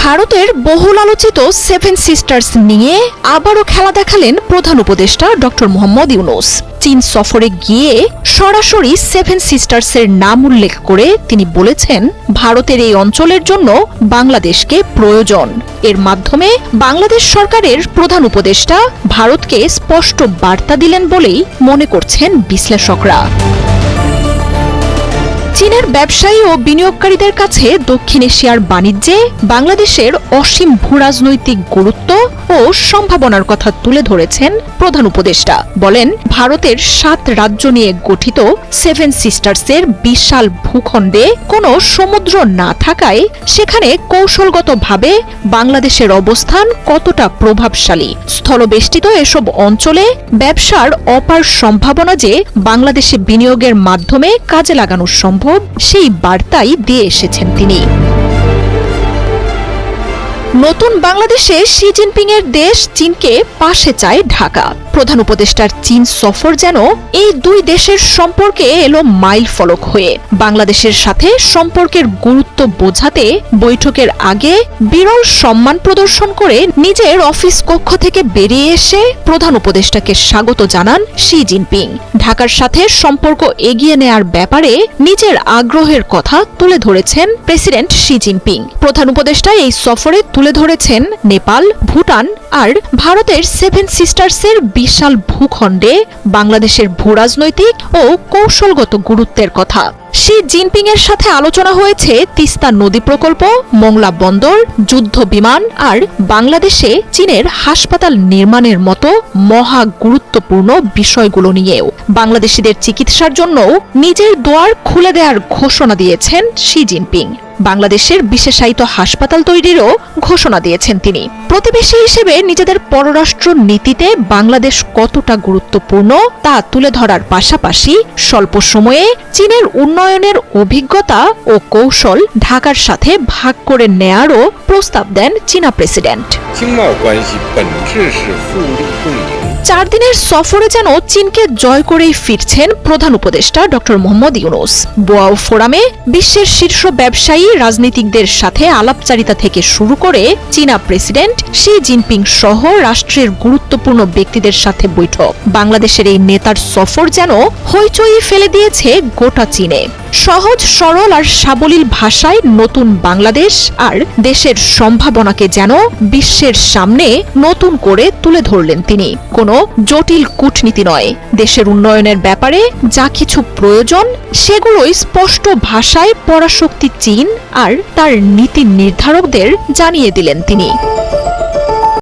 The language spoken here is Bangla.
ভারতের বহুল আলোচিত সেভেন সিস্টার্স নিয়ে আবারও খেলা দেখালেন প্রধান উপদেষ্টা ডক্টর মোহাম্মদ ইউনূস। চীন সফরে গিয়ে সরাসরি সেভেন সিস্টার্সের নাম উল্লেখ করে তিনি বলেছেন, ভারতের এই অঞ্চলের জন্য বাংলাদেশকে প্রয়োজন। এর মাধ্যমে বাংলাদেশ সরকারের প্রধান উপদেষ্টা ভারতকে স্পষ্ট বার্তা দিলেন বলেই মনে করছেন বিশ্লেষকরা। চীনের ব্যবসায়ী ও বিনিয়োগকারীদের কাছে দক্ষিণ এশিয়ার বাণিজ্যে বাংলাদেশের অসীম ভূরাজনৈতিক গুরুত্ব ও সম্ভাবনার কথা তুলে ধরেছেন প্রধান উপদেষ্টা। বলেন, ভারতের 7 রাজ্য নিয়ে গঠিত সেভেন সিস্টার্সের বিশাল ভূখণ্ডে কোনো সমুদ্র না থাকায় সেখানে কৌশলগতভাবে বাংলাদেশের অবস্থান কতটা প্রভাবশালী। স্থলবেষ্টিত এসব অঞ্চলে ব্যবসার অপার সম্ভাবনা যে বাংলাদেশে বিনিয়োগের মাধ্যমে কাজে লাগানো সম্ভব, সেই বার্তাই দিয়ে এসেছেন তিনি। নতুন বাংলাদেশে শি জিনপিং এর দেশ চীনকে পাশে চায় ঢাকা। প্রধান উপদেষ্টার চীন সফর যেন এই দুই দেশের সম্পর্কে এলো মাইল ফলক হয়ে। বাংলাদেশের সাথে সম্পর্কের গুরুত্ব বোঝাতে বৈঠকের আগে বিরল সম্মান প্রদর্শন করে নিজের অফিস কক্ষ থেকে বেরিয়ে এসে প্রধান উপদেষ্টাকে স্বাগত জানান শি জিনপিং। ঢাকার সাথে সম্পর্ক এগিয়ে নেয়ার ব্যাপারে নিজের আগ্রহের কথা তুলে ধরেছেন প্রেসিডেন্ট শি জিনপিং। প্রধান উপদেষ্টা এই সফরে তুলে ধরেছেন নেপাল, ভুটান আর ভারতের সেভেন সিস্টার্সের বিশাল ভূখণ্ডে বাংলাদেশের ভূরাজনৈতিক ও কৌশলগত গুরুত্বের কথা। শি জিনপিং এর সাথে আলোচনা হয়েছে তিস্তা নদী প্রকল্প, মোংলা বন্দর, যুদ্ধ বিমান আর বাংলাদেশে চীনের হাসপাতাল নির্মাণের মতো মহা গুরুত্বপূর্ণ বিষয়গুলো নিয়েও। বাংলাদেশিদের চিকিৎসার জন্য নিজের দুয়ার খুলে দেওয়ার ঘোষণা দিয়েছেন শি জিনপিং। বাংলাদেশের বিশেষায়িত হাসপাতাল তৈরিরও ঘোষণা দিয়েছেন তিনি। প্রতিবেশী হিসেবে নিজেদের পররাষ্ট্র নীতিতে বাংলাদেশ কতটা গুরুত্বপূর্ণ তা তুলে ধরার পাশাপাশি স্বল্প সময়ে চীনের উন্নয়নের অভিজ্ঞতা ও কৌশল ঢাকার সাথে ভাগ করে নেয়ারও প্রস্তাব দেন চীনা প্রেসিডেন্ট। 4 দিনের সফরে যেন চীনকে জয় করেই ফিরছেন প্রধান উপদেষ্টা ডক্টর মোহাম্মদ ইউনূস। বোয়াও ফোরামে বিশ্বের শীর্ষ ব্যবসায়ী রাজনীতিকদের সাথে আলাপচারিতা থেকে শুরু করে চীনা প্রেসিডেন্ট শি জিনপিং সহ রাষ্ট্রের গুরুত্বপূর্ণ ব্যক্তিদের সাথে বৈঠক। বাংলাদেশের এই নেতার সফর যেন হইচই ফেলে দিয়েছে গোটা চীনে। সহজ সরল আর সাবলীল ভাষায় নতুন বাংলাদেশ আর দেশের সম্ভাবনাকে যেন বিশ্বের সামনে নতুন করে তুলে ধরলেন তিনি। কোনো জটিল কূটনীতি নয়, দেশের উন্নয়নের ব্যাপারে যা কিছু প্রয়োজন সেগুলোই স্পষ্ট ভাষায় পরাশক্তি চীন আর তার নীতি নির্ধারকদের জানিয়ে দিলেন তিনি।